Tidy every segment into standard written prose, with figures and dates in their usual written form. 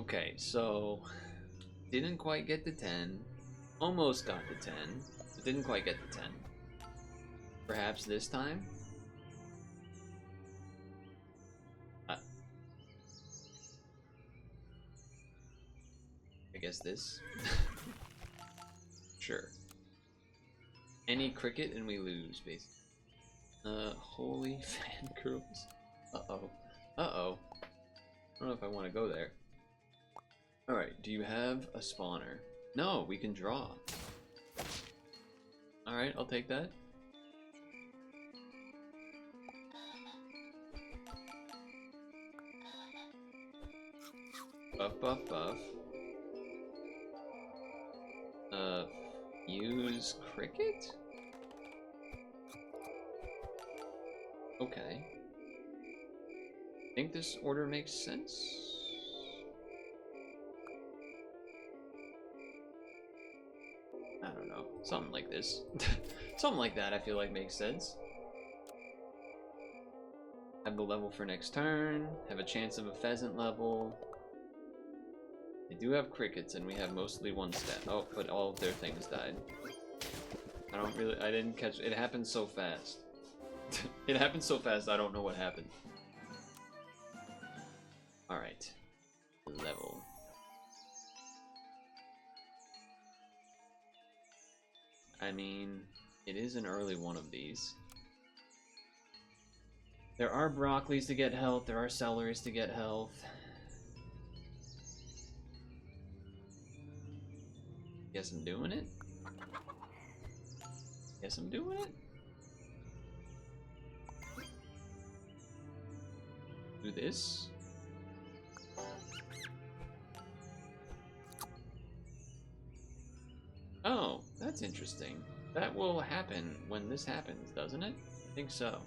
Okay, so didn't quite get to 10. Almost got to 10, but didn't quite get to 10. Perhaps this time? Uh, I guess this? Sure. Any cricket and we lose, basically. Holy fangirls. Uh-oh. Uh-oh. I don't know if I want to go there. Alright, do you have a spawner? No, we can draw. Alright, I'll take that. Buff, buff, buff. Use cricket? Okay. Think this order makes sense? I don't know. Something like this. Something like that I feel like makes sense. Have the level for next turn. Have a chance of a pheasant level. They do have crickets and we have mostly one stat. Oh, but all of their things died. I didn't catch, it happened so fast. It happened so fast I don't know what happened. Alright. Level. I mean, it is an early one of these. There are broccolis to get health, there are celeries to get health. Guess I'm doing it? Guess I'm doing it? Do this? Oh, that's interesting. That will happen when this happens, doesn't it? I think so.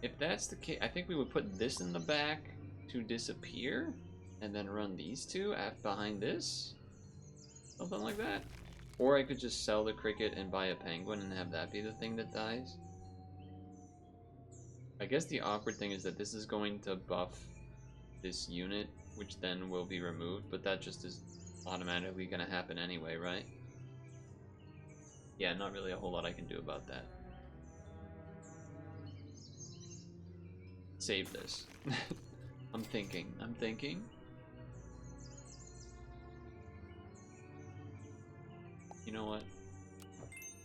If that's the case, I think we would put this in the back to disappear, and then run these two behind this? Something like that. Or I could just sell the cricket and buy a penguin and have that be the thing that dies. I guess the awkward thing is that this is going to buff this unit, which then will be removed, but that just is automatically going to happen anyway, right? Yeah, not really a whole lot I can do about that. Save this. I'm thinking. You know what?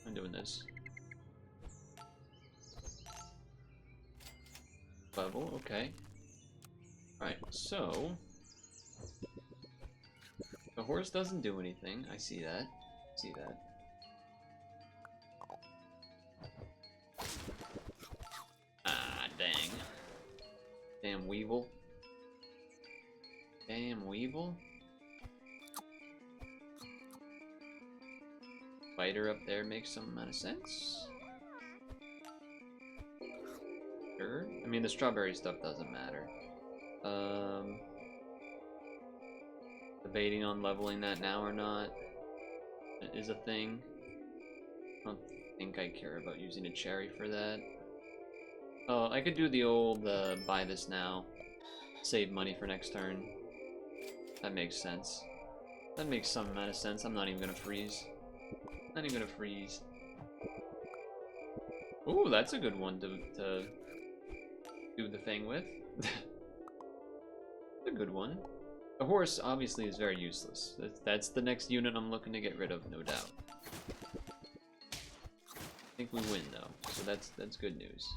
I'm doing this. Level, okay. Alright, so... the horse doesn't do anything. I see that. Ah, dang. Damn Weevil. Spider up there makes some amount of sense. Sure. I mean, the strawberry stuff doesn't matter. Debating on leveling that now or not is a thing. I don't think I care about using a cherry for that. Oh, I could do the old buy this now, save money for next turn. That makes sense. That makes some amount of sense. I'm not even gonna freeze. Ooh, that's a good one to do the thing with. A good one. The horse obviously is very useless. That's the next unit I'm looking to get rid of, no doubt. I think we win though, so that's good news.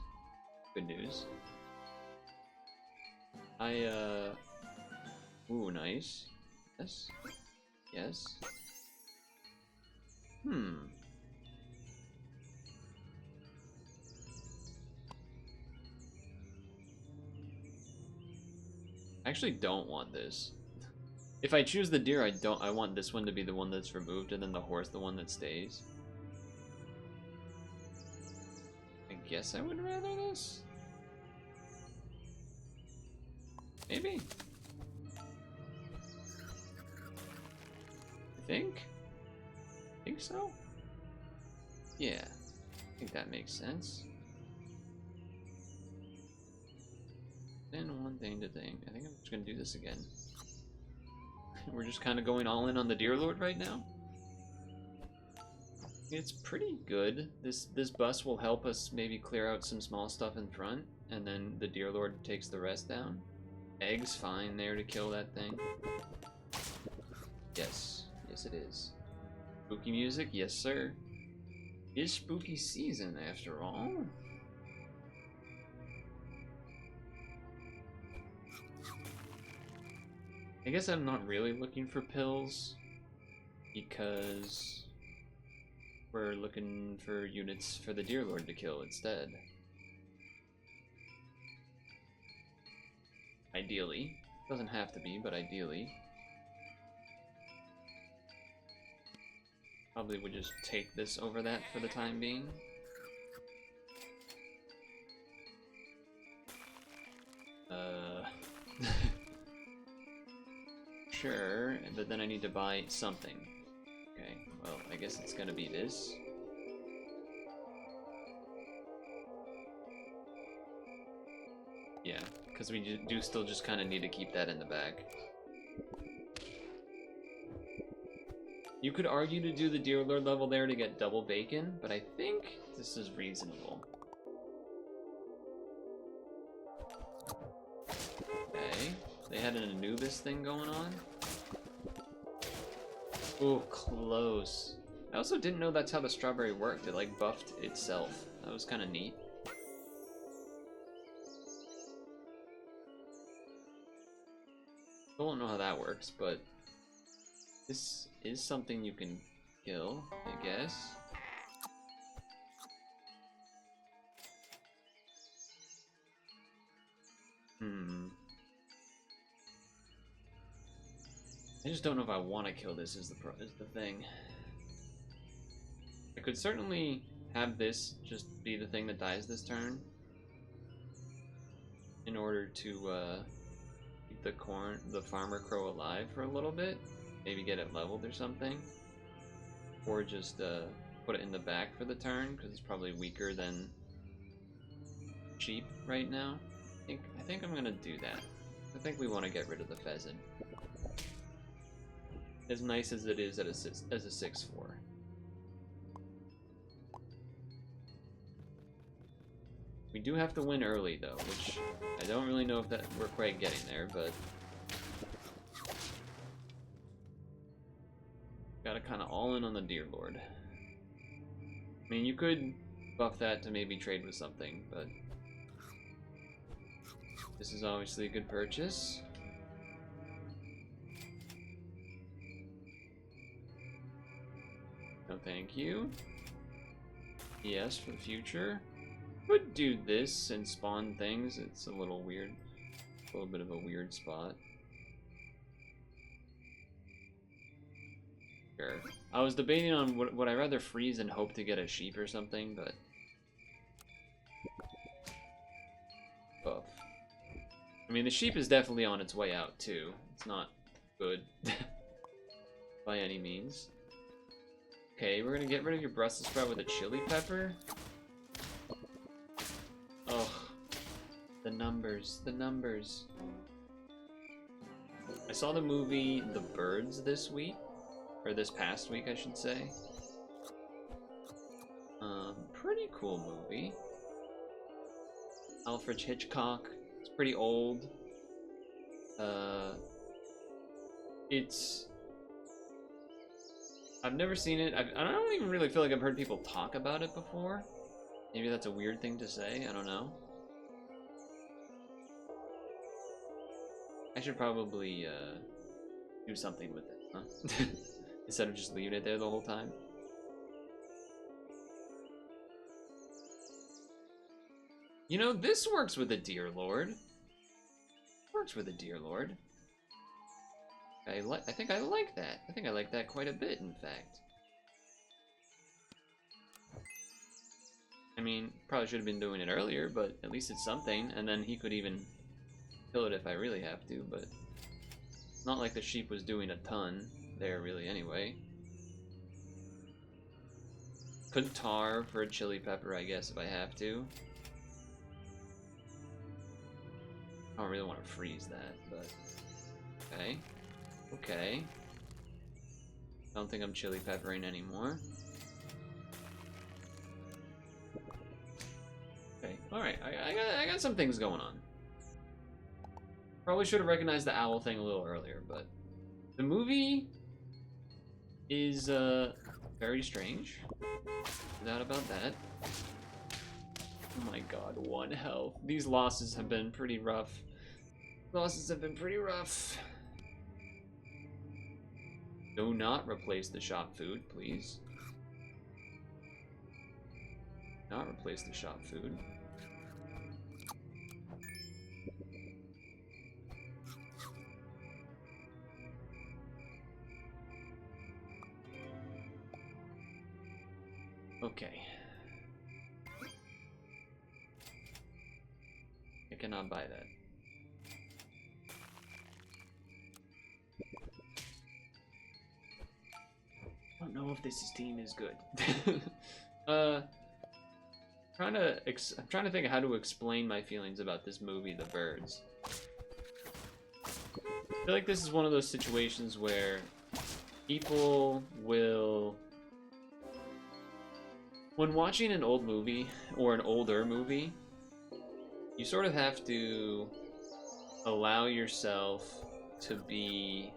Good news. Ooh, nice. Yes. I actually don't want this. If I choose the deer, I want this one to be the one that's removed and then the horse the one that stays. I guess I would rather this. Maybe. I think so. Yeah, I think that makes sense. Then 1, thing to thing. I think I'm just gonna do this again. We're just kind of going all in on the Deer Lord right now. It's pretty good. This bus will help us maybe clear out some small stuff in front, and then the Deer Lord takes the rest down. Egg's fine there to kill that thing. Yes. Yes, it is. Spooky music? Yes, sir. It is spooky season, after all. I guess I'm not really looking for pills, because we're looking for units for the Deer Lord to kill instead. Ideally. Doesn't have to be, but ideally. Probably would just take this over that for the time being. Sure, but then I need to buy something. Okay, well, I guess it's gonna be this. Yeah, because we do still just kind of need to keep that in the back. You could argue to do the Deer Lord level there to get double bacon, but I think this is reasonable. Okay, they had an Anubis thing going on. Ooh, close. I also didn't know that's how the strawberry worked. It like buffed itself. That was kind of neat. Still don't know how that works, but this is something you can kill, I guess. I just don't know if I want to kill this is the thing. I could certainly have this just be the thing that dies this turn in order to keep the farmer crow alive for a little bit, maybe get it leveled or something, or just put it in the back for the turn because it's probably weaker than sheep right now. I think I'm gonna do that. I think we want to get rid of the pheasant. As nice as it is as a 6/4. We do have to win early though, which I don't really know if we're quite getting there, but gotta kind of all in on the Deer Lord. I mean, you could buff that to maybe trade with something, but this is obviously a good purchase. No, thank you. Yes, for the future. Would do this and spawn things. It's a little weird. A little bit of a weird spot. Sure. I was debating on would I rather freeze and hope to get a sheep or something, but buff. I mean, the sheep is definitely on its way out too. It's not good by any means. Okay, we're gonna get rid of your Brussels sprout with a chili pepper. Oh, the numbers, the numbers. I saw the movie The Birds this week, or this past week, I should say. Pretty cool movie. Alfred Hitchcock. It's pretty old. I've never seen it. I don't even really feel like I've heard people talk about it before. Maybe that's a weird thing to say. I don't know. I should probably do something with it, huh? Instead of just leaving it there the whole time. You know, this works with a Deer Lord. Works with a Deer Lord. I think I like that. I think I like that quite a bit, in fact. I mean, probably should have been doing it earlier, but at least it's something, and then he could even kill it if I really have to, but not like the sheep was doing a ton there, really, anyway. Could tar for a chili pepper, I guess, if I have to. I don't really want to freeze that, but okay. Okay. I don't think I'm chili peppering anymore. Okay, alright, I got some things going on. Probably should have recognized the owl thing a little earlier, but the movie is very strange. No doubt about that. Oh my god, 1 health. These losses have been pretty rough. Losses have been pretty rough. Do not replace the shop food, please. Not replace the shop food. Okay. I cannot buy that. I don't know if this team is good. I'm trying to think of how to explain my feelings about this movie, The Birds. I feel like this is one of those situations where people will, when watching an old movie or an older movie, you sort of have to allow yourself to be,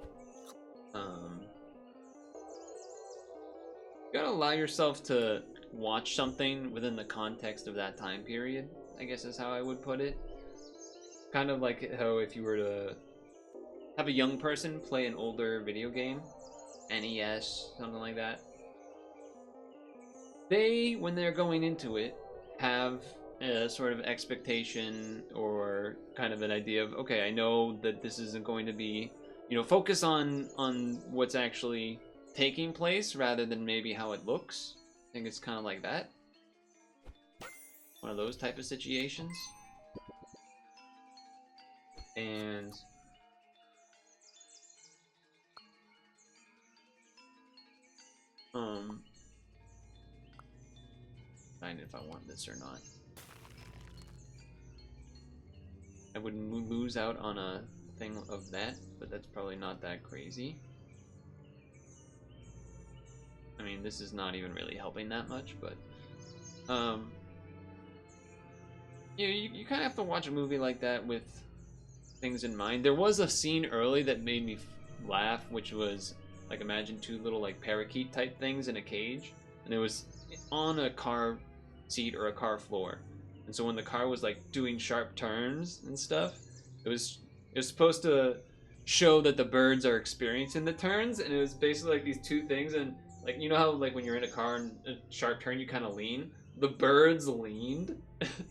you gotta allow yourself to watch something within the context of that time period, I guess is how I would put it. Kind of like how if you were to have a young person play an older video game, NES, something like that, they, when they're going into it, have a sort of expectation or kind of an idea of, okay, I know that this isn't going to be, you know, focus on what's actually taking place rather than maybe how it looks. I think it's kind of like that. One of those type of situations. And find if I want this or not. I would lose out on a thing of that, but that's probably not that crazy. I mean, this is not even really helping that much, but you kind of have to watch a movie like that with things in mind. There was a scene early that made me laugh, which was like, imagine 2 little like parakeet type things in a cage, and it was on a car seat or a car floor. And so when the car was like doing sharp turns and stuff, it was supposed to show that the birds are experiencing the turns, and it was basically like these 2 things, and like, you know how like when you're in a car and a sharp turn you kind of lean, the birds leaned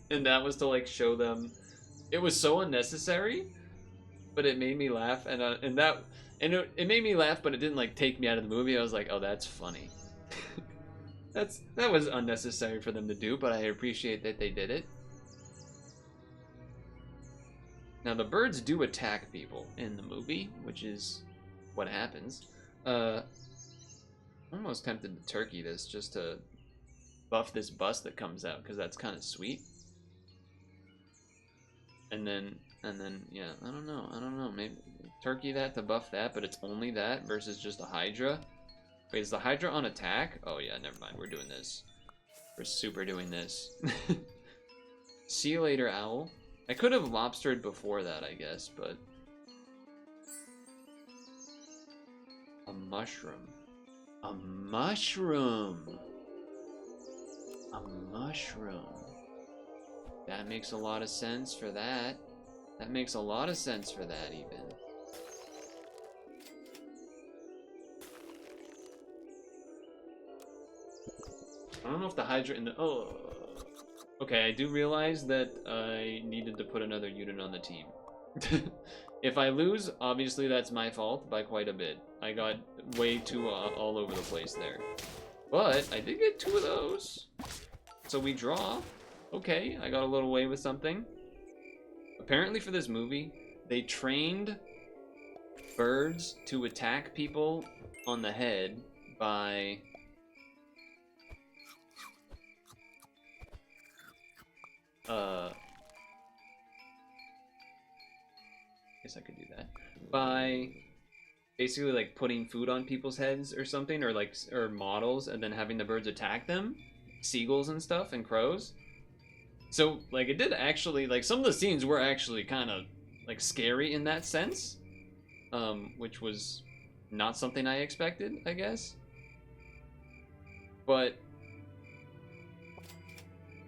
and that was to like show them. It was so unnecessary, but it made me laugh, and it made me laugh, but it didn't like take me out of the movie. I was like, oh, that's funny. That was unnecessary for them to do, but I appreciate that they did it. Now the birds do attack people in the movie, which is what happens. I'm almost tempted to turkey this just to buff this bus that comes out, because that's kind of sweet. And then yeah, I don't know, maybe turkey that to buff that, but it's only that versus just a Hydra. Wait, is the Hydra on attack? Oh yeah, never mind, we're doing this. We're super doing this. See you later, owl. I could have lobstered before that, I guess, but a mushroom. A mushroom. A mushroom. That makes a lot of sense for that. That makes a lot of sense for that, even. I don't know if the Hydra in the... Oh. Okay, I do realize that I needed to put another unit on the team. If I lose, obviously that's my fault by quite a bit. I got way too all over the place there. But I did get 2 of those. So we draw. Okay, I got a little way with something. Apparently for this movie, they trained birds to attack people on the head by... guess I could do that. By basically like putting food on people's heads or something, or models, and then having the birds attack them, seagulls and stuff, and crows. So like it did actually, like some of the scenes were actually kind of like scary in that sense, which was not something I expected, I guess. But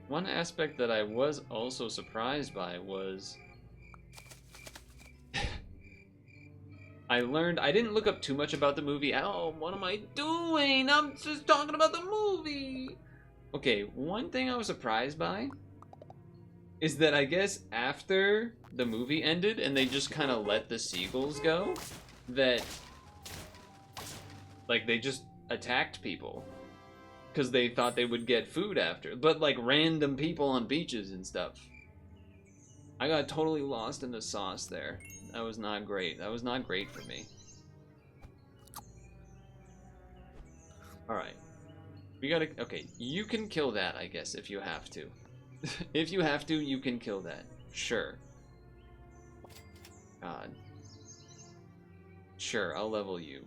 one aspect that I was also surprised by was I didn't look up too much about the movie. Oh, what am I doing? I'm just talking about the movie. Okay, one thing I was surprised by is that I guess after the movie ended and they just kind of let the seagulls go, that like they just attacked people because they thought they would get food after, but like random people on beaches and stuff. I got totally lost in the sauce there. That was not great. That was not great for me. Alright. We gotta... Okay, you can kill that, I guess, if you have to. If you have to, you can kill that. Sure. God. Sure, I'll level you.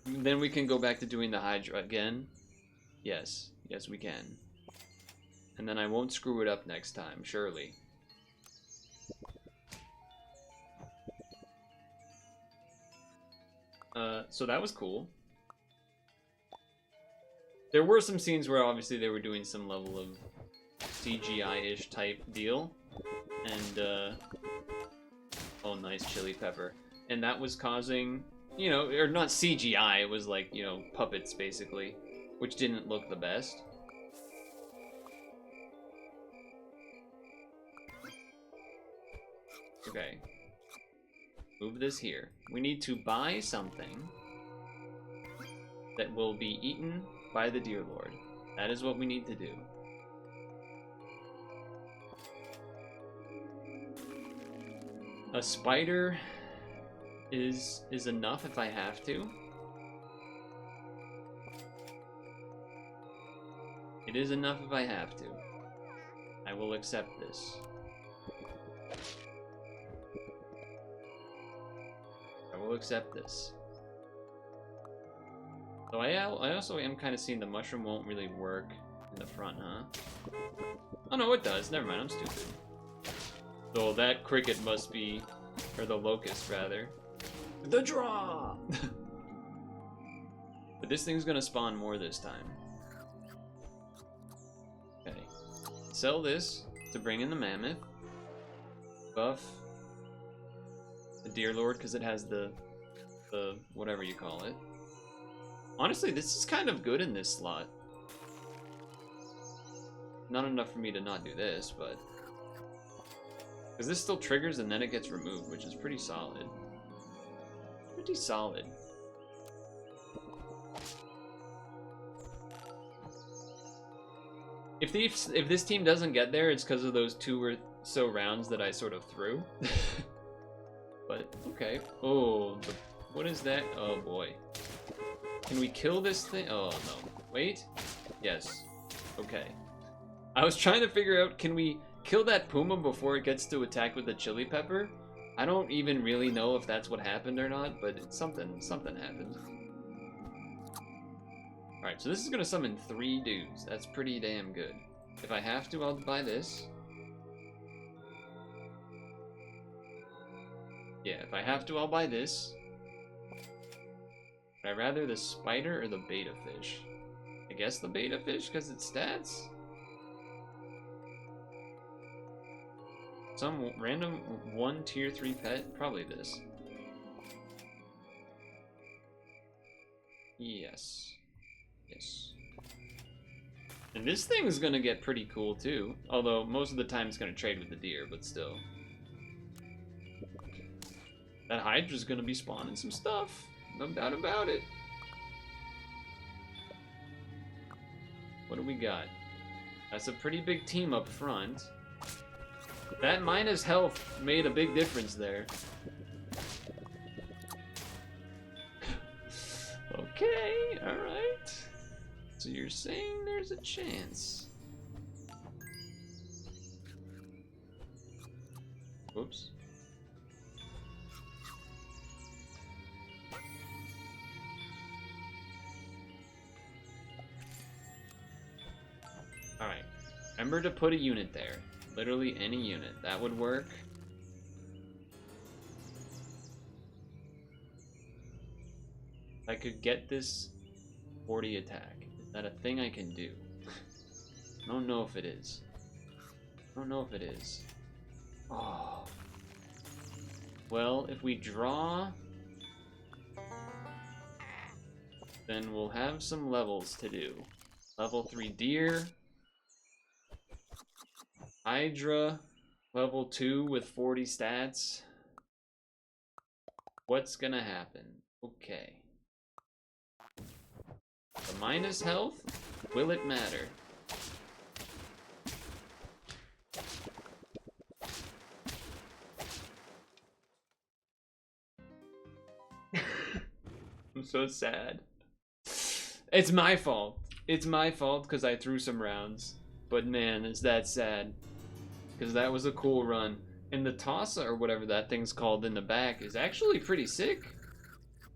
Then we can go back to doing the Hydra again. Yes. Yes, we can. And then I won't screw it up next time, surely. So that was cool. There were some scenes where obviously they were doing some level of CGI-ish type deal. And, oh, nice chili pepper. And that was causing, you know, or not CGI, it was like, you know, puppets basically, which didn't look the best. Okay. Move this here. We need to buy something that will be eaten by the Deer Lord. That is what we need to do. A spider is enough if I have to. It is enough if I have to. I will accept this. I will accept this. So I also am kind of seeing the mushroom won't really work in the front, huh? Oh no, it does. Never mind, I'm stupid. So that cricket must be, or the locust rather. The draw! But this thing's gonna spawn more this time. Okay. Sell this to bring in the mammoth. Buff the Deer Lord because it has the whatever you call it. Honestly, this is kind of good in this slot. Not enough for me to not do this, but... Because this still triggers and then it gets removed, which is pretty solid. Pretty solid. If this team doesn't get there, it's because of those 2 or so rounds that I sort of threw. But, okay. Oh, what is that? Oh boy. Can we kill this thing? Oh no. Wait. Yes. Okay. I was trying to figure out, can we kill that puma before it gets to attack with the chili pepper? I don't even really know if that's what happened or not, but it's something happened. Alright, so this is gonna summon 3 dudes. That's pretty damn good. If I have to, I'll buy this. Yeah, if I have to, I'll buy this. Would I rather the spider or the beta fish? I guess the beta fish, because it's stats? Some random 1 tier 3 pet? Probably this. Yes. Yes. And this thing's gonna get pretty cool too. Although most of the time it's gonna trade with the deer, but still. That Hydra's gonna be spawning some stuff. No doubt about it. What do we got? That's a pretty big team up front. That minus health made a big difference there. Okay, alright. So you're saying there's a chance. Whoops. Alright. Remember to put a unit there. Literally any unit. That would work. If I could get this 40 attack. Is that a thing I can do? I don't know if it is. I don't know if it is. Oh. Well, if we draw, then we'll have some levels to do. Level 3 deer. Hydra. Level 2 with 40 stats. What's gonna happen? Okay. The minus health? Will it matter? I'm so sad. It's my fault. It's my fault because I threw some rounds. But man, is that sad. Because that was a cool run. And the Tossa, or whatever that thing's called in the back, is actually pretty sick.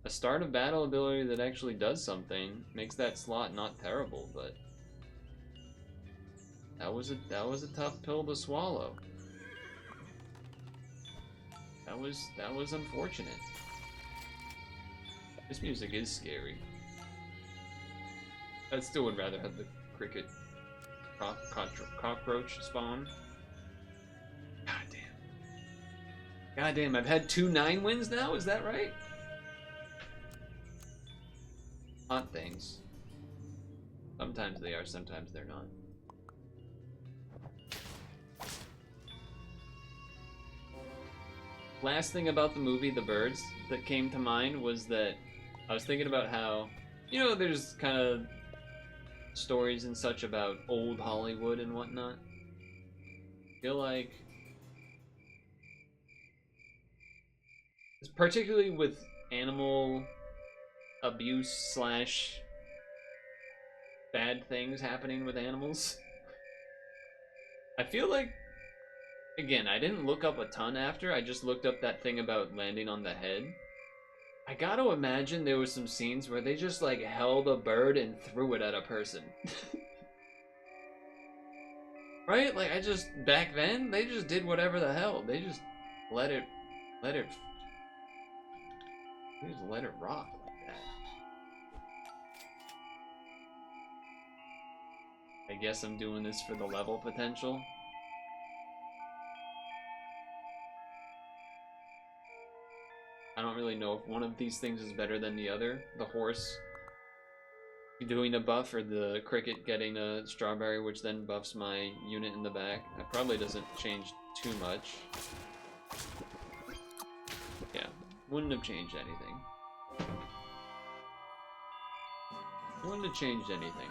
A start of battle ability that actually does something. Makes that slot not terrible, but... That was a tough pill to swallow. That was unfortunate. This music is scary. I still would rather have the cricket cockroach spawn. God damn. God damn, I've had 2 9 wins now? Is that right? Hot things. Sometimes they are, sometimes they're not. Last thing about the movie, The Birds, that came to mind was that I was thinking about how, you know, there's kind of stories and such about old Hollywood and whatnot. I feel like, particularly with animal abuse slash bad things happening with animals, I feel like, again, I didn't look up a ton after, I just looked up that thing about landing on the head. I gotta imagine there was some scenes where they just like held a bird and threw it at a person. Right? Like back then, they just did whatever the hell. They just let it rock like that. I guess I'm doing this for the level potential. I don't really know if one of these things is better than the other. The horse doing a buff, or the cricket getting a strawberry, which then buffs my unit in the back. That probably doesn't change too much. Yeah, wouldn't have changed anything. Wouldn't have changed anything.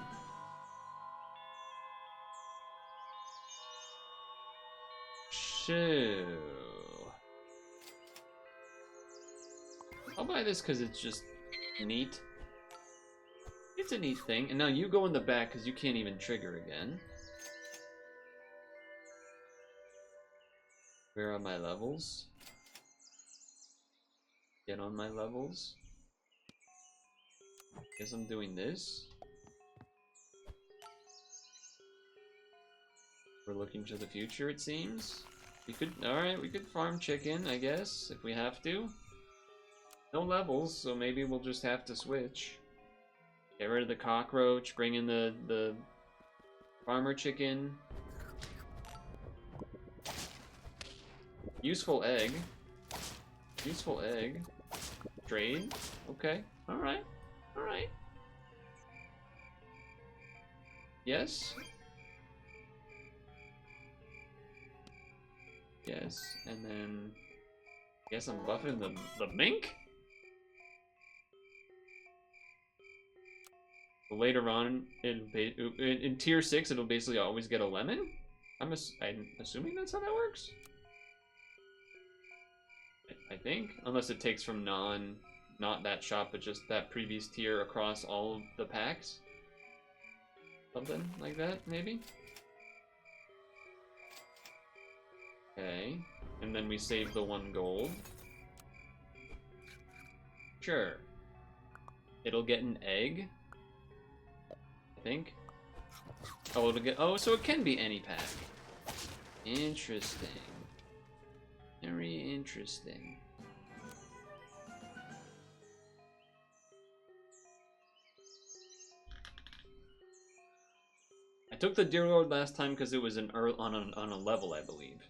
So... I'll buy this because it's just neat. It's a neat thing. And now you go in the back because you can't even trigger again. Where are my levels? Get on my levels. Guess I'm doing this. We're looking to the future, it seems. We could, alright, we could farm chicken, I guess, if we have to. No levels, so maybe we'll just have to switch. Get rid of the cockroach, bring in the farmer chicken. Useful egg. Useful egg. Trade. Okay. Alright. Alright. Yes. Yes. And then... Guess I'm buffing the mink? Later on, in tier 6, it'll basically always get a lemon? I'm assuming that's how that works? I think. Unless it takes from not that shop, but just that previous tier across all of the packs. Something like that, maybe? Okay. And then we save the 1 gold. Sure. It'll get an egg, I think. Oh, it'll get. Oh, so it can be any pack. Interesting. Very interesting. I took the Deer Lord last time because it was on a level, I believe.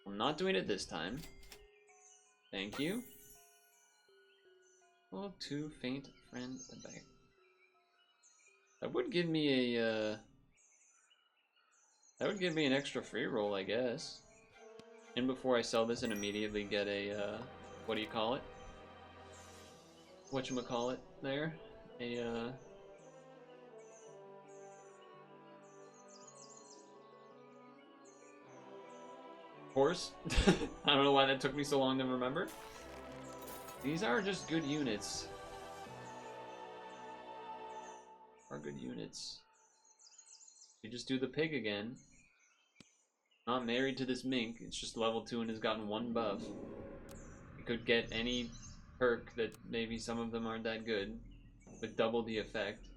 I'm not doing it this time. Thank you. Oh, too faint friend at the back. That would give me a that would give me an extra free roll, I guess. And before I sell this and immediately get a what do you call it? Whatchamacallit there? A horse? I don't know why that took me so long to remember. These are just good units. Are good units. You just do the pig again. Not married to this mink, it's just level 2 and has gotten 1 buff. You could get any perk that maybe some of them aren't that good, with double the effect.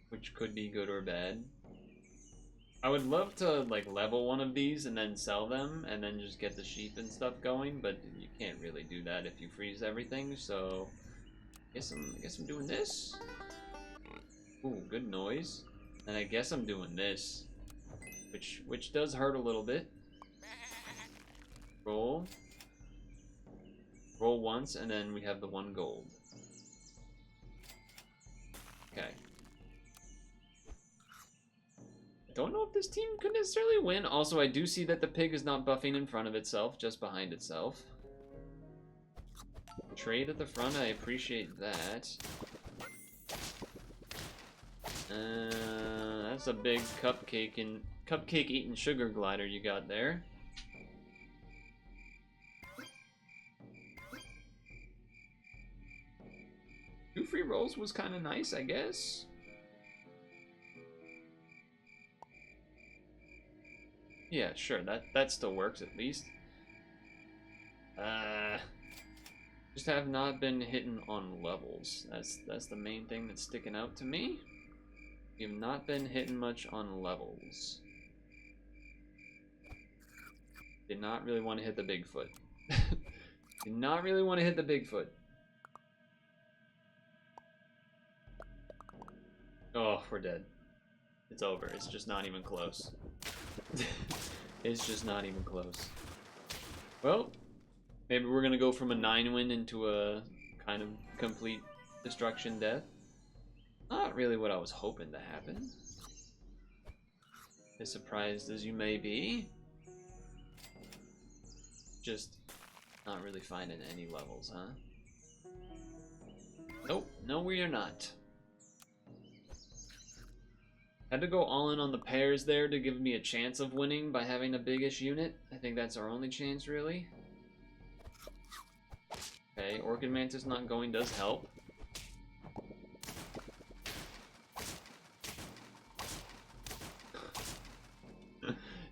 Which could be good or bad. I would love to like level one of these and then sell them and then just get the sheep and stuff going, but you can't really do that if you freeze everything, so I guess I'm doing this. Ooh, good noise. And I guess I'm doing this. Which does hurt a little bit. Roll. Roll once, and then we have the 1 gold. Okay. I don't know if this team could necessarily win. Also, I do see that the pig is not buffing in front of itself, just behind itself. Trade at the front, I appreciate that. That's a big cupcake eating sugar glider you got there. Two free rolls was kind of nice, I guess. Yeah, sure, that still works at least. Just have not been hitting on levels. That's the main thing that's sticking out to me. We have not been hitting much on levels. Did not really want to hit the Bigfoot. Did not really want to hit the Bigfoot. Oh, we're dead. It's over. It's just not even close. It's just not even close. Well, maybe we're gonna go from a 9-win into a kind of complete destruction death. Not really what I was hoping to happen. As surprised as you may be. Just not really finding any levels, huh? Nope, no we are not. Had to go all in on the pairs there to give me a chance of winning by having a big-ish unit. I think that's our only chance, really. Okay, Orchid Mantis not going does help.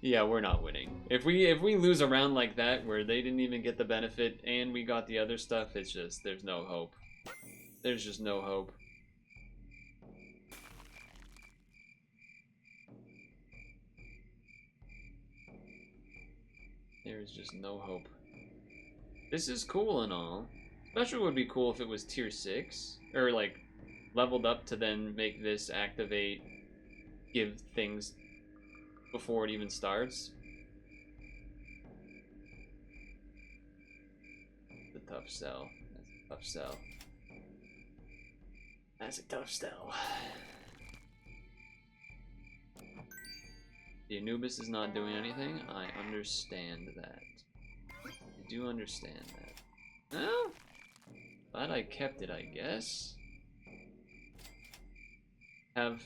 Yeah, we're not winning. If we lose a round like that where they didn't even get the benefit and we got the other stuff, it's just there's no hope. There's just no hope. There's just no hope. This is cool and all. Special would be cool if it was tier 6 or like leveled up to then make this activate, give things before it even starts. It's a tough sell. That's a tough sell. That's a tough sell. The Anubis is not doing anything. I understand that. I do understand that. Well, glad I kept it, I guess. Have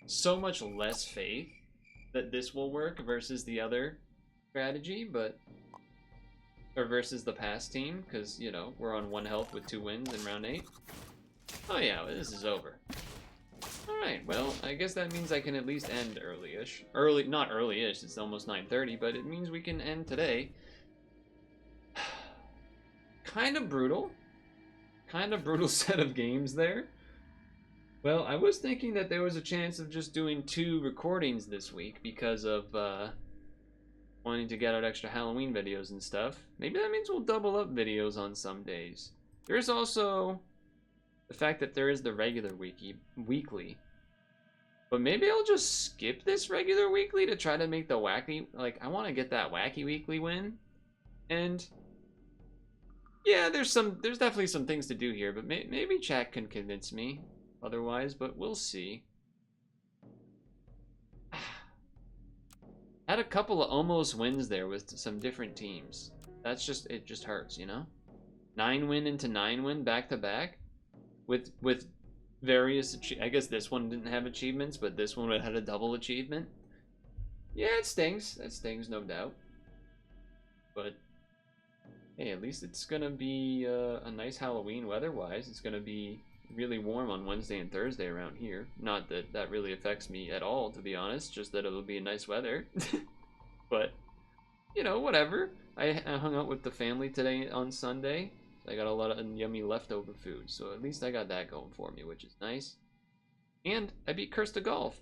so much less faith that this will work versus the other strategy, but or versus the past team, because you know we're on 1 health with 2 wins in round 8. Oh yeah, well, this is over. Alright, well, I guess that means I can at least end early-ish. Not early-ish, it's almost 9:30, but it means we can end today. Kind of brutal. Kind of brutal set of games there. Well, I was thinking that there was a chance of just doing 2 recordings this week because of wanting to get out extra Halloween videos and stuff. Maybe that means we'll double up videos on some days. There's also the fact that there is the regular weekly. But maybe I'll just skip this regular weekly to try to make the wacky, like, I want to get that wacky weekly win. And yeah, there's definitely some things to do here, but maybe chat can convince me otherwise, but we'll see. Had a couple of almost wins there with some different teams. It just hurts, you know? 9-win into 9-win back to back with various, I guess this one didn't have achievements, but this one had a double achievement. Yeah, it stings. That stings, no doubt. But hey, at least it's gonna be a nice Halloween weather-wise. It's gonna be really warm on Wednesday and Thursday around here. Not that that really affects me at all, to be honest. Just that it'll be nice weather. But you know, whatever. I hung out with the family today on Sunday. I got a lot of yummy leftover food, so at least I got that going for me, which is nice. And I beat Curse to Golf.